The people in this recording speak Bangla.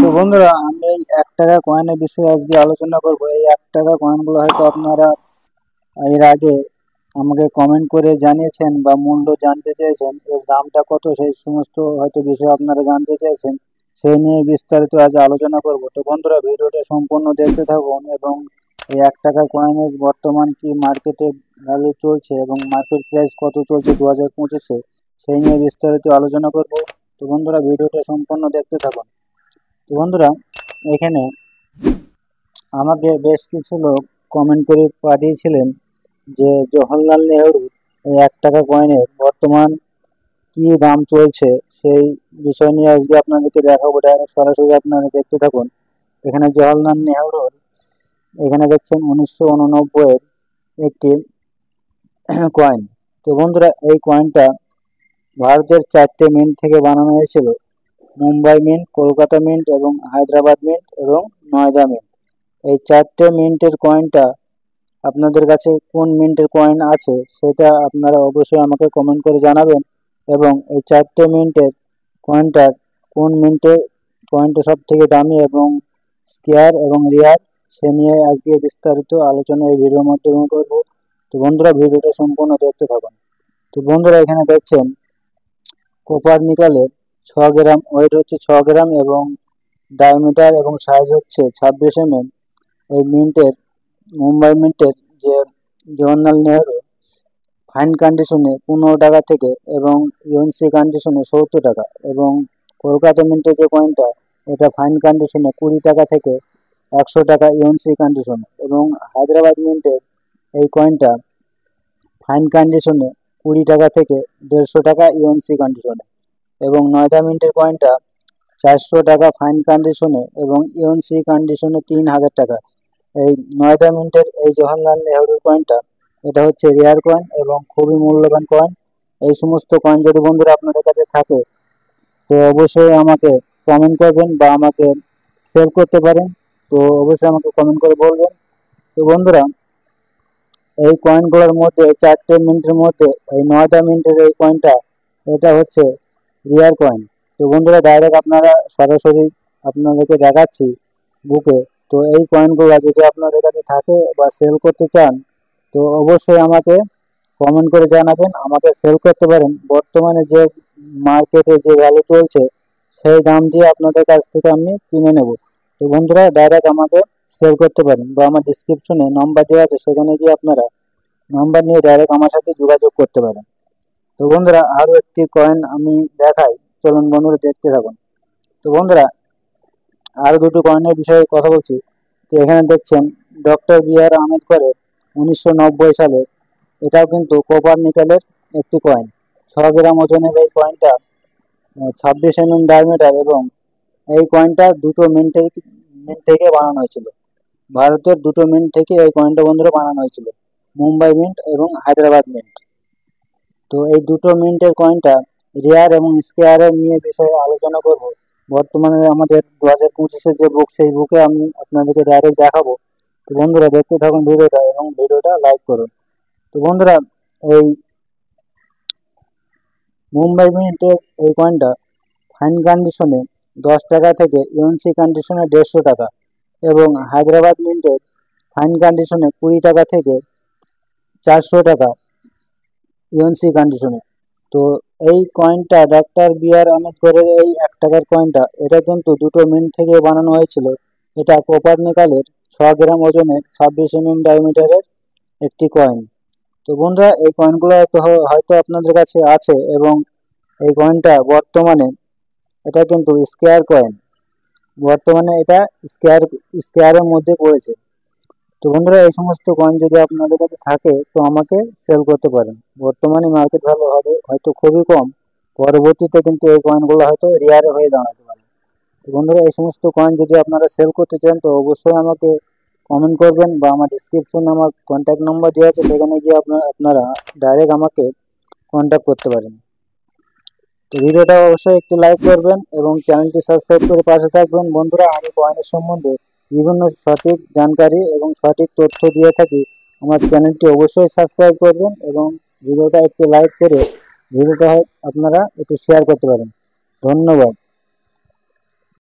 তো বন্ধুরা, আমি এই 1 টাকা কয়েনের বিষয়ে আজকে আলোচনা করব। এই 1 টাকা কয়েনগুলো হয়তো আপনারা এর আগে আমাকে কমেন্ট করে জানিয়েছেন বা মূল্য জানতে চেয়েছেন, এর দামটা কত সেই সমস্ত হয়তো বিষয় আপনারা জানতে চাইছেন। সেই নিয়ে বিস্তারিত আজ আলোচনা করব। তো বন্ধুরা, ভিডিওটা সম্পূর্ণ দেখতে থাকুন এবং এই 1 টাকা কয়েনের বর্তমান কি মার্কেটে ভ্যালু চলছে এবং মার্কেট প্রাইস কত চলছে 2025-এ, সেই নিয়ে বিস্তারিত আলোচনা করব। তো বন্ধুরা, ভিডিওটা সম্পূর্ণ দেখতে থাকুন। তো বন্ধুরা, এখানে আমাকে বেশ কিছু লোক কমেন্ট করে পাঠিয়েছিলেন যে জওহরলাল নেহরু এই 1 টাকা কয়েনের বর্তমান কি দাম চলছে সেই বিষয় নিয়ে আজকে আপনাদেরকে দেখাবো। ডাইরেক্ট সরাসরি আপনারা দেখতে থাকুন। এখানে জওহরলাল নেহরুর এখানে দেখছেন 1989-এর একটি কয়েন। তো বন্ধুরা, এই কয়েনটা ভারতের 4টে মিন্ট থেকে বানানো হয়েছিল: মুম্বাই মিন্ট, কলকাতা মিন্ট এবং হায়দ্রাবাদ মিন্ট এবং নয়ডা মিন্ট। এই 4টে মিন্টের কয়েনটা আপনাদের কাছে কোন মিন্টের কয়েন আছে সেটা আপনারা অবশ্যই আমাকে কমেন্ট করে জানাবেন। এবং এই 4টে মিন্টের কয়েনটার কোন মিন্টের কয়েনটা সব থেকে দামি এবং স্কেয়ার এবং রেয়ার সে নিয়ে আজকে বিস্তারিত আলোচনা এই ভিডিওর মাধ্যমে করব। তো বন্ধুরা, ভিডিওটা সম্পূর্ণ দেখতে থাকুন। তো বন্ধুরা, এখানে দেখছেন কপার নিকেলের 6 গ্রাম, ওয়েট হচ্ছে 6 গ্রাম এবং ডায়ামিটার এবং সাইজ হচ্ছে 26 mm। এই মিন্টের মুম্বাই মিন্টের যে জওহরলাল নেহরু ফাইন কন্ডিশনে 15 টাকা থেকে এবং ইউএনসি কন্ডিশনে 70 টাকা, এবং কলকাতা মিন্টের যে কয়েনটা এটা ফাইন কন্ডিশনে 20 টাকা থেকে 100 টাকা ইউএনসি কন্ডিশনে, এবং হায়দ্রাবাদ মিন্টের এই কয়েনটা ফাইন কন্ডিশনে 20 টাকা থেকে 150 টাকা ইউএনসি কন্ডিশনে, এবং নয়ডা মিন্টের কয়েনটা 400 টাকা ফাইন কন্ডিশনে এবং ইউএনসি কন্ডিশনে 3000 টাকা। এই নয়ডা মিন্টের এই জওহরলাল নেহরুর কয়েনটা এটা হচ্ছে রেয়ার কয়েন এবং খুবই মূল্যবান কয়েন। এই সমস্ত কয়েন যদি বন্ধুরা আপনাদের কাছে থাকে তো অবশ্যই আমাকে কমেন্ট করবেন বা আমাকে সেভ করতে পারেন। তো অবশ্যই আমাকে কমেন্ট করে বলবেন। তো বন্ধুরা, এই কয়েনগুলোর মধ্যে 4টে মিন্টের মধ্যে এই নয়ডা মিন্টের এই কয়েনটা এটা হচ্ছে রিয়ার কয়েন। তো বন্ধুরা, ডাইরেক্ট আপনারা সরাসরি আপনাদেরকে দেখাচ্ছি বুকে। তো এই কয়েনগুলো যদি আপনাদের কাছে থাকে বা সেল করতে চান তো অবশ্যই আমাকে কমেন্ট করে জানাবেন, আমাকে সেল করতে পারেন। বর্তমানে যে মার্কেটে যে ভ্যালু চলছে সেই দাম দিয়ে আপনাদের কাছ থেকে আমি কিনে নেব। তো বন্ধুরা, ডাইরেক্ট আমাকে সেল করতে পারেন বা আমার ডিসক্রিপশনে নাম্বার দেওয়া আছে, সেখানে গিয়ে আপনারা নাম্বার নিয়ে ডাইরেক্ট আমার সাথে যোগাযোগ করতে পারেন। তো বন্ধুরা, আরও একটি কয়েন আমি দেখাই, চলুন বন্ধুরা দেখতে থাকুন। তো বন্ধুরা, আরও দুটো কয়েনের বিষয়ে কথা বলছি। তো এখানে দেখছেন ডক্টর বি আর আম্বেদকরের 1990 সালে, এটাও কিন্তু কপার নিকেলের একটি কয়েন। 6 গ্রাম ওজনের এই কয়েনটা 26 mm ডায়ামিটার, এবং এই কয়েনটা দুটো মিন্ট থেকে বানানো হয়েছিল। ভারতের দুটো মিন্ট থেকে এই কয়েনটা বন্ধুরা বানানো হয়েছিল, মুম্বাই মিন্ট এবং হায়দ্রাবাদ মিন্ট। তো এই দুটো মিন্টের কয়েনটা রেয়ার এবং স্কেয়ারের নিয়ে বিষয়ে আলোচনা করব। বর্তমানে আমাদের 2025-এর যে বুক সেই বুকে আমি আপনাদেরকে ডাইরেক্ট দেখাবো। তো বন্ধুরা, দেখতে থাকুন ভিডিওটা এবং ভিডিওটা লাইক করুন। তো বন্ধুরা, এই মুম্বাই মিন্টের এই কয়েনটা ফাইন কন্ডিশনে 10 টাকা থেকে ইউএনসি কন্ডিশনে 150 টাকা, এবং হায়দ্রাবাদ মিন্টের ফাইন কন্ডিশনে 20 টাকা থেকে 400 টাকা ইউএনসি কন্ডিশনে। তো এই কয়েনটা ডক্টর বি আর আম্বেদকরের এই 1 টাকার কয়েনটা এটা কিন্তু দুটো মিন্ট থেকে বানানো হয়েছিল। এটা কপার নিকেলের 6 গ্রাম ওজনের 26 mm ডায়ামিটারের একটি কয়েন। তো বন্ধুরা, এই কয়েনগুলো হয়তো আপনাদের কাছে আছে, এবং এই কয়েনটা বর্তমানে এটা কিন্তু স্কেয়ার কয়েন। বর্তমানে এটা স্কেয়ারের মধ্যে পড়েছে। তো বন্ধুরা, এই সমস্ত কয়েন যদি আপনাদের কাছে থাকে তো আমাকে সেল করতে পারেন। বর্তমানে মার্কেট ভ্যালু হবে হয়তো খুবই কম, পরবর্তীতে কিন্তু এই কয়েনগুলো হয়তো রেয়ার হয়ে দাঁড়াতে পারে। তো বন্ধুরা, এই সমস্ত কয়েন যদি আপনারা সেল করতে চান তো অবশ্যই আমাকে কমেন্ট করবেন বা আমার ডিসক্রিপশনে আমার কন্ট্যাক্ট নাম্বার দেওয়া আছে, সেখানে গিয়ে আপনারা ডাইরেক্ট আমাকে কন্ট্যাক্ট করতে পারেন। তো ভিডিওটা অবশ্যই একটি লাইক করবেন এবং চ্যানেলটি সাবস্ক্রাইব করে পাশে থাকবেন। বন্ধুরা, আমি কয়েনের সম্বন্ধে বিভিন্ন সঠিক জানকারি এবং সঠিক তথ্য দিয়ে থাকি। আমার চ্যানেলটি অবশ্যই সাবস্ক্রাইব করবেন এবং ভিডিওটা একটু লাইক করে ভিডিওটা আপনারা একটু শেয়ার করতে পারেন। ধন্যবাদ।